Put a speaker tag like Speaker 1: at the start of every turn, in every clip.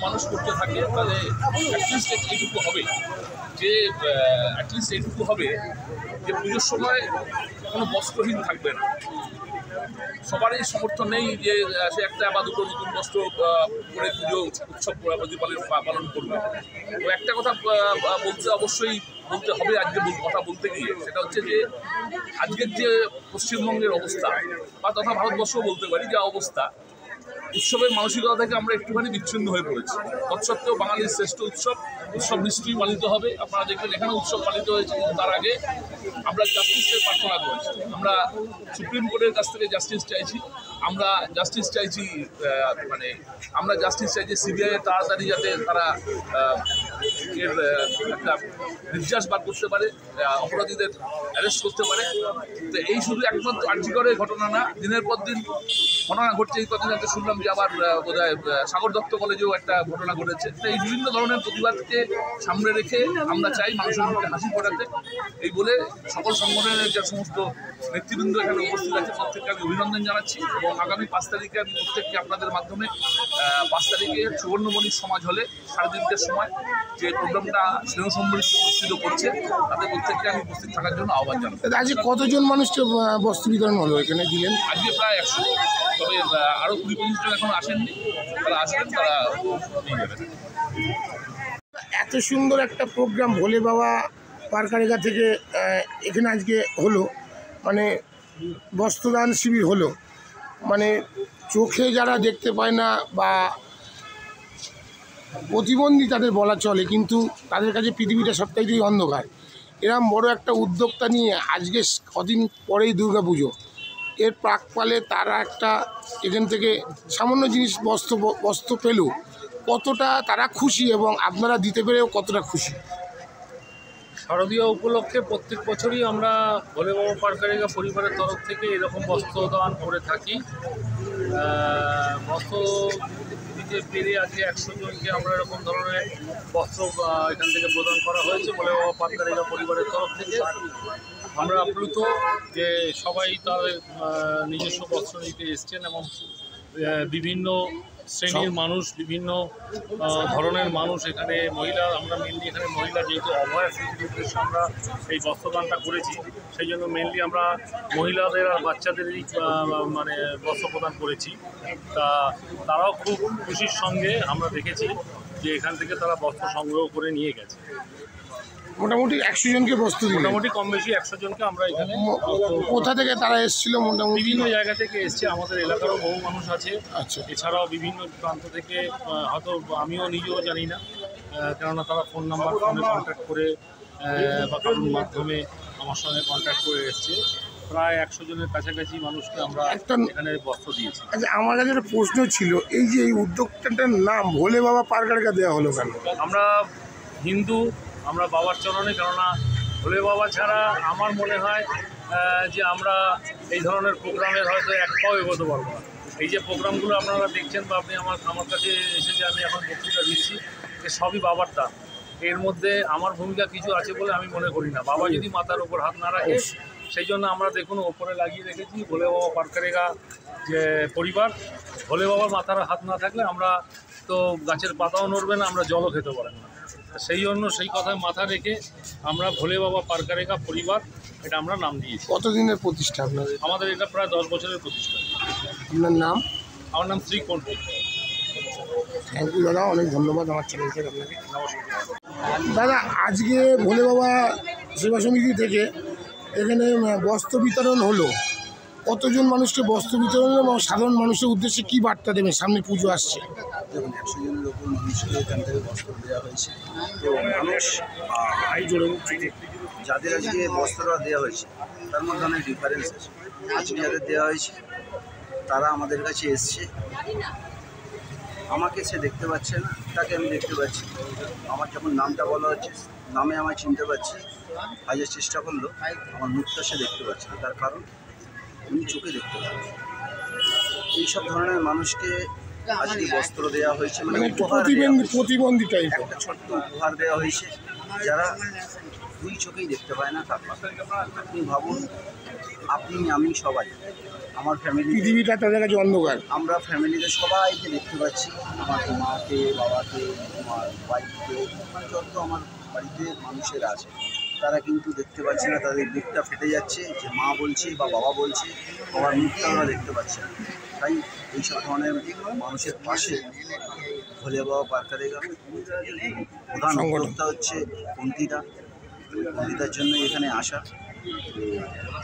Speaker 1: মানুষ করতে থাকে তাহলে অ্যাটলিস্ট এইটুকু হবে যে পুজোর সময় কোনো বস্ত্রহীন থাকবে না। সবারই সমর্থন নেই যে সে একটা বা দুটো নতুন বস্ত্র পরে পুজো উৎসব পালন করবে। তো একটা কথা অবশ্যই বলতে হবে আজকে কথা বলতে গিয়ে, সেটা হচ্ছে যে আজকের যে পশ্চিমবঙ্গের অবস্থা বা তথা ভারতবর্ষ বলতে পারি যা অবস্থা, উৎসবের মানসিকতা থেকে আমরা একটুখানি বিচ্ছিন্ন হয়ে পড়েছি। তৎসত্ত্বেও বাঙালির শ্রেষ্ঠ উৎসব নিশ্চয়ই পালিত হবে। আপনারা দেখবেন এখানে উৎসব পালিত হয়েছে, কিন্তু তার আগে আমরা জাস্টিসের প্রার্থনা করেছি। আমরা সুপ্রিম কোর্টের কাছ থেকে জাস্টিস চাইছি। আমরা জাস্টিস চাইছি সিবিআই তাড়াতাড়ি যাতে তারা এর একটা নির্যাস বার করতে পারে, অপরাধীদের অ্যারেস্ট করতে পারে। তো এই শুধু একমাত্র আর্যিকরের ঘটনা না, দিনের পর দিন ঘটনা ঘটছে। এই কদিন আগে শুনলাম যে আবার বোধহয় সাগর দত্ত কলেজেও একটা ঘটনা ঘটেছে। তো এই বিভিন্ন ধরনের প্রতিবাদকে সামনে রেখে আমরা চাই মানুষের মুখে হাসি ফোটাতে। এই বলে সকল সংগঠনের যে সমস্ত নেতৃবৃন্দ এখানে উপস্থিত আছে প্রত্যেককে আমি অভিনন্দন জানাচ্ছি, এবং আগামী 5 তারিখে আমি প্রত্যেককে আপনাদের মাধ্যমে 5 তারিখে সুবর্ণমণির সমাজ হলে 3:30টার সময় যে প্রোগ্রামটা স্নেহ সম্মিলিত অনুষ্ঠিত করছে তাতে প্রত্যেককে আমি উপস্থিত থাকার জন্য আহ্বান জানাই।
Speaker 2: আজকে কতজন মানুষকে বস্ত্র বিতরণ হলো এখানে দিলেন?
Speaker 1: আজকে প্রায় 100, তবে আরও 20-25 জন এখন আসেননি, তারা আসবেন, তারা নিয়ে যাবেন।
Speaker 2: এত সুন্দর একটা প্রোগ্রাম ভোলে বাবা পারকারেগা থেকে এখানে আজকে হলো, মানে বস্ত্রদান শিবির হলো, মানে চোখে যারা দেখতে পায় না বা প্রতিবন্ধী তাদের বলা চলে, কিন্তু তাদের কাছে পৃথিবীটা সবটাইতেই অন্ধকার। এরকম বড় একটা উদ্যোক্তা নিয়ে আজকে কদিন পরেই দুর্গাপুজো, এর প্রাককালে তারা একটা এখান থেকে সামান্য জিনিস বস্ত্র পেল, কতটা তারা খুশি এবং আপনারা দিতে পেরেও কতটা খুশি?
Speaker 3: শারদীয় উপলক্ষে প্রত্যেক বছরই আমরা ভোলে বাবা পারকারেগা পরিবারের তরফ থেকে এরকম বস্ত্র দান করে থাকি। বস্ত্র দিতে পেরে আজকে 100 জনকে আমরা এরকম ধরনের বস্ত্র এখান থেকে প্রদান করা হয়েছে ভোলে বাবা পারকারেগা পরিবারের তরফ থেকে। আমরা আপ্লুত যে সবাই তাদের নিজস্ব বস্ত্র নিতে এসছেন, এবং বিভিন্ন শ্রেণীর মানুষ, বিভিন্ন ধরনের মানুষ এখানে, মহিলা, আমরা মেনলি এখানে মহিলা, যেহেতু অভয়া স্মৃতির উদ্দেশ্যে আমরা এই বস্ত্রদানটা করেছি, সেই জন্য মেনলি আমরা মহিলাদের আর বাচ্চাদেরই মানে বস্ত্র প্রদান করেছি। তা তারাও খুব খুশির সঙ্গে আমরা দেখেছি যে এখান থেকে তারা বস্ত্র সংগ্রহ করে নিয়ে গেছে।
Speaker 2: মোটামুটি 100 জনকে বস্ত্র দিলেন?
Speaker 3: মোটামুটি কম বেশি 100 জনকে আমরা এখানে।
Speaker 2: কোথা থেকে তারা এসেছিল? মোটামুটি
Speaker 3: বিভিন্ন জায়গা থেকে এসছে, আমাদের এলাকারও বহু মানুষ আছে।
Speaker 2: আচ্ছা।
Speaker 3: এছাড়াও বিভিন্ন প্রান্ত থেকে, হয়তো আমিও নিজেও জানি না, কেননা তারা ফোনে কন্ট্যাক্ট করে বা কারোর মাধ্যমে আমার সঙ্গে কন্ট্যাক্ট করে এসছে। প্রায় 100 জনের কাছাকাছি মানুষকে আমরা এখানে বস্ত্র দিয়েছি।
Speaker 2: আচ্ছা, আমার কাছে একটা প্রশ্ন ছিল, এই যে এই উদ্যোক্তাটার নাম ভোলে বাবা পারকারেগা দেওয়া হলো কেন?
Speaker 3: আমরা হিন্দু, আমরা বাবার চরণে, কেননা ভোলে বাবা ছাড়া আমার মনে হয় যে আমরা এই ধরনের প্রোগ্রামের হয়তো এক পাও এগোতে পারবো না। এই যে প্রোগ্রামগুলো আপনারা দেখছেন বা আপনি আমার কাছে এসে যে আমি এখন বক্তৃতা দিচ্ছি, যে সবই বাবার দান। এর মধ্যে আমার ভূমিকা কিছু আছে বলে আমি মনে করি না। বাবা যদি মাথার উপর হাত না রাখে, সেই জন্য আমরা দেখুন ওপরে লাগিয়ে রেখেছি ভোলে বাবা পারকারেগা যে পরিবার। ভোলে বাবার মাথার হাত না থাকলে আমরা তো গাছের পাতাও নড়বে না, আমরা জলও খেতে পারেন না। সেই জন্য সেই কথা মাথা রেখে আমরা ভোলে বাবা পারকারেগা পরিবার এটা আমরা নাম দিয়েছি।
Speaker 2: কতদিনের প্রতিষ্ঠা আপনাদের?
Speaker 3: আমাদের এটা প্রায় 10 বছরের প্রতিষ্ঠা।
Speaker 2: আপনার নাম?
Speaker 3: আমার নাম শ্রী কণ্ঠী।
Speaker 2: থ্যাংক ইউ দাদা, অনেক ধন্যবাদ আমার চ্যানেলকে আপনাকে। নমস্কার দাদা, আজকে ভোলে বাবা সেবা সমিতি থেকে এখানে বস্ত্র বিতরণ হলো, কতজন মানুষকে বস্ত্র বিতরণ এবং সাধারণ মানুষের উদ্দেশ্যে কী বার্তা দেবেন? সামনে পুজো আসছে।
Speaker 4: দেখুন, 100 জনের ওপর মানুষকে এখান থেকে বস্ত্র দেওয়া হয়েছে। তো মানুষ যাদের আজকে বস্ত্রটা দেওয়া হয়েছে তার মধ্যে অনেক ডিফারেন্স আছে। আজকে যাদের দেওয়া হয়েছে তারা আমাদের কাছে এসছে, আমাকে সে দেখতে পাচ্ছে না, তাকে আমি দেখতে পাচ্ছি। আমার যখন নামটা বলা হচ্ছে, নামে আমায় চিনতে পারছি। আজের চেষ্টা করলো, আমার মুখটা সে দেখতে পাচ্ছে না, তার কারণ উনি চোখে দেখতে পারেন। এইসব ধরনের মানুষকে আজকে বস্ত্র দেওয়া হয়েছে, মানে
Speaker 2: মানে একটু
Speaker 4: উপহার দেওয়া হয়েছে।
Speaker 2: প্রতিবন্ধী টাইপ।
Speaker 4: একটা ছোট্ট উপহার দেওয়া হয়েছে যারা দুই চোখেই দেখতে পায় না তার। আপনি ভাবুন, আপনি আমি সবাই, আমার ফ্যামিলি,
Speaker 2: পৃথিবীটা তাদের কাছে অন্ধকার।
Speaker 4: আমরা ফ্যামিলিতে সবাইকে দেখতে পাচ্ছি, আমার মাকে, বাবাকে, আমার ওয়াইফকে, যত আমার বাড়িতে মানুষেরা আছে তারা কিন্তু দেখতে পাচ্ছে না, তাদের বুকটা ফেটে যাচ্ছে যে মা বলছে বা বাবা বলছে, বাবার মুখটা ওরা দেখতে পাচ্ছে না। তাই এইসব ধরনের মানুষের পাশে ভোলে বাবা পার্কারেগা প্রধান উদ্যোক্তা হচ্ছে পন্থীটার জন্য এখানে আসা।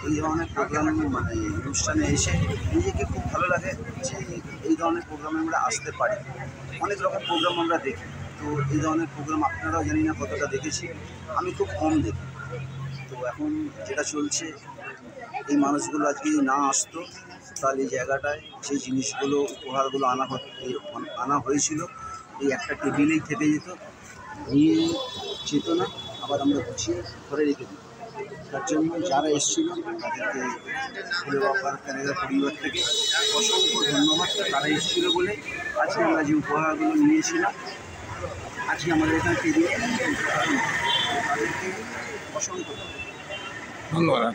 Speaker 4: এই ধরনের প্রোগ্রাম মানে অনুষ্ঠানে এসে নিজেকে খুব ভালো লাগে যে এই ধরনের প্রোগ্রামে আমরা আসতে পারি। অনেক রকম প্রোগ্রাম আমরা দেখি, তো এই ধরনের প্রোগ্রাম আপনারাও জানি না কতটা দেখেছি, আমি খুব কম দেখি। তো এখন যেটা চলছে, এই মানুষগুলো আজকে না আসতো তাহলে এই জায়গাটায় যে জিনিসগুলো উপহারগুলো আনা হয়েছিল এই একটা টেবিলেই থেকে যেত, নিয়ে যেত না, আবার আমরা গুছিয়ে ঘরে রেখে দিই। তার জন্য যারা এসেছিল তাদেরকে ভোলে বাবা পার্কারেগা পরিবার থেকে অসংখ্য ধন্যবাদ। তারা এসেছিল বলে আজকে আমরা যে উপহারগুলো নিয়েছিলাম আজকে আমাদের এখানে টেবিলে, তাদেরকে অসংখ্য
Speaker 2: ধন্যবাদ।